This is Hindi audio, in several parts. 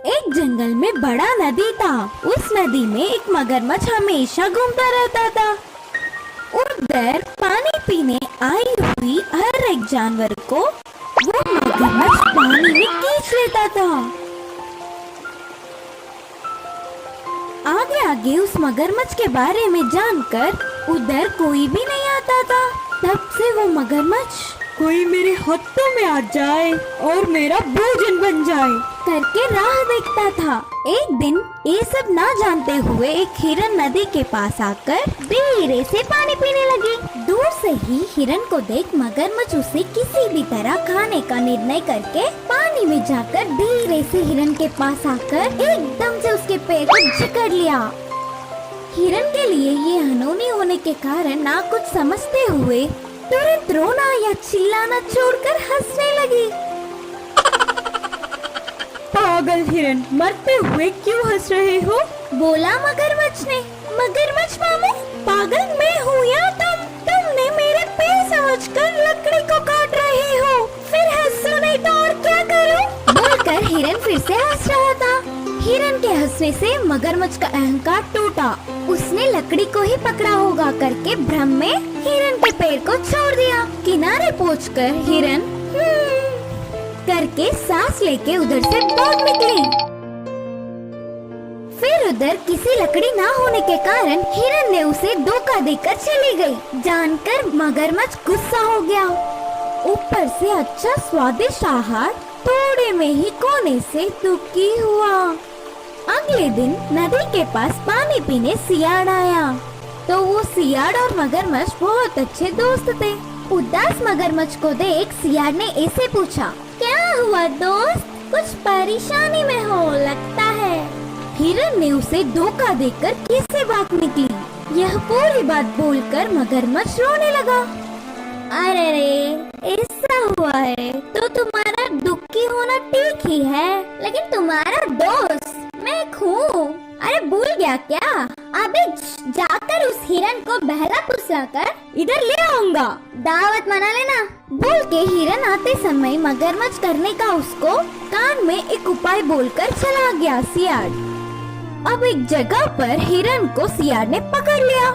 एक जंगल में बड़ा नदी था। उस नदी में एक मगरमच्छ हमेशा घूमता रहता था। उधर पानी पीने आई हुई हर एक जानवर को वो मगरमच्छ पानी में खींच लेता था। आगे आगे उस मगरमच्छ के बारे में जानकर उधर कोई भी नहीं आता था। तब से वो मगरमच्छ कोई मेरे हाथों में आ जाए और मेरा भोजन बन जाए करके राह देखता था। एक दिन ये सब ना जानते हुए एक हिरन नदी के पास आकर धीरे से पानी पीने लगी। दूर से ही हिरन को देख मगरमच्छ उसे किसी भी तरह खाने का निर्णय करके पानी में जाकर धीरे से हिरन के पास आकर एकदम से उसके पैर को जकड़ लिया। हिरन के लिए ये अनहोनी होने के कारण ना कुछ समझते हुए तुरंत रोना या चिल्लाना छोड़कर हंसने लगी। पागल हिरन, मरते हुए क्यों हंस रहे हो? बोला मगरमच्छ ने। मगरमच्छ मामू, पागल मैं हूँ या तुमने मेरे पैर समझकर लकड़ी को काट रहे हो। फिर हंसो नहीं तो और क्या करूँ? बोलकर हिरन फिर से हंस रहा था। हिरन के हंसने से मगरमच्छ का अहंकार टूटा। उसने लकड़ी को ही पकड़ा होगा करके भ्रम में हिरन के पैर को छोड़ दिया। किनारे पहुंचकर हिरन करके सांस लेके उधर से भाग निकली। फिर उधर किसी लकड़ी ना होने के कारण हिरन ने उसे धोखा देकर चली गई। जानकर मगरमच्छ गुस्सा हो गया। ऊपर से अच्छा स्वादिष्ट आहार थोड़े में ही खोने से दुखी हुआ। अगले दिन नदी के पास पानी पीने सियाड़ आया। तो वो सियाड़ और मगरमच्छ बहुत अच्छे दोस्त थे। उदास मगरमच्छ को देख सियाड़ ने ऐसे पूछा, क्या हुआ दोस्त, कुछ परेशानी में हो लगता है। हिरन ने उसे धोखा देकर कैसे भाग निकली। यह पूरी बात बोलकर मगरमच्छ रोने लगा। अरे रे, ऐसा हुआ है तो तुम्हारा दुखी होना ठीक ही है, लेकिन तुम्हारा दोस्त मैं हूँ। अरे भूल गया क्या? अबे जाकर उस हिरन को बहला फुसलाकर इधर ले आऊंगा, दावत मना लेना। बोल के हिरन आते समय मगरमच्छ करने का उसको कान में एक उपाय बोलकर चला गया सियाड़। अब एक जगह पर हिरन को सियाड़ ने पकड़ लिया।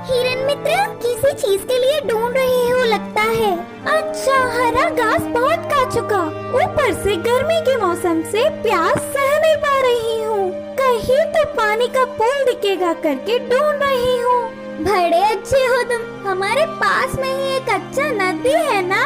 हिरन मित्र, किसी चीज के लिए ढूंढ रहे हो लगता है। अच्छा, हरा घास बहुत खा चुका, ऊपर से गर्मी के मौसम से प्यास सह नहीं पा रही हूँ। कहीं तो पानी का पूल दिखेगा करके ढूंढ रही हूँ। बड़े अच्छे हो तुम, हमारे पास में ही एक अच्छा नदी है ना।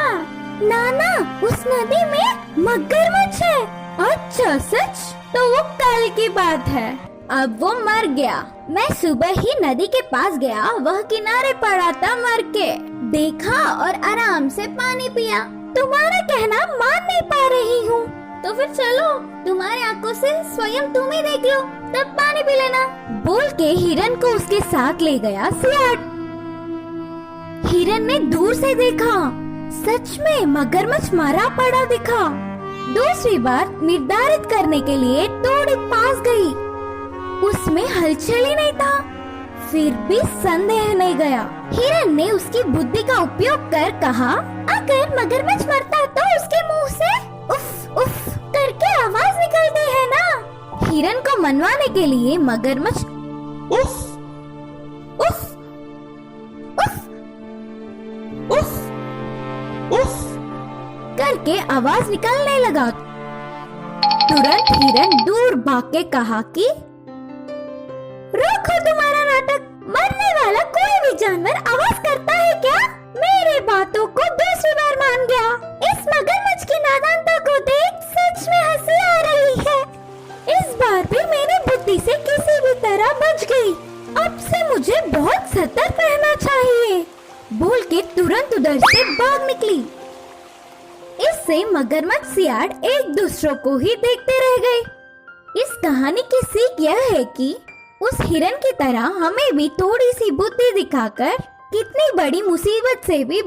नाना, उस नदी में मगरमच्छ है। अच्छा सच? तो वो कल की बात है, अब वो मर गया। मैं सुबह ही नदी के पास गया, वह किनारे पड़ा था मर के। देखा और आराम से पानी पिया। तुम्हारा कहना मान नहीं पा रही हूँ, तो फिर चलो तुम्हारी आंखों से स्वयं तुम ही देख लो, तब पानी पी लेना। बोल के हिरन को उसके साथ ले गया सियाड़। हिरन ने दूर से देखा, सच में मगरमच्छ मरा पड़ा दिखा। दूसरी बार निर्धारित करने के लिए थोड़ी पास गई, उसमें हलचल ही नहीं था। फिर भी संदेह नहीं गया। हिरन ने उसकी बुद्धि का उपयोग कर कहा, अगर मगरमच्छ मरता तो उसके मुंह से उफ उफ करके आवाज निकलती है ना। हिरन को मनवाने के लिए मगरमच्छ उफ उफ उफ उफ उफ करके आवाज निकलने लगा। तुरंत हिरन दूर भाग के कहा कि रोको तुम्हारा नाटक, मरने वाला कोई भी जानवर आवाज करता है क्या? मेरे बातों को दूसरी बार मान गया। इस मगरमच्छ की नादानता को देख सच में हंसी आ रही है। इस बार भी मेरी बुद्धि से किसी भी तरह बच गई। अब से मुझे बहुत सतर्क रहना चाहिए। बोल के तुरंत उधर से भाग निकली। इससे मगरमच्छ सियाड़ एक दूसरों को ही देखते रह गए। इस कहानी की सीख यह है कि उस हिरन की तरह हमें भी थोड़ी सी बुद्धि दिखाकर कितनी बड़ी मुसीबत से भी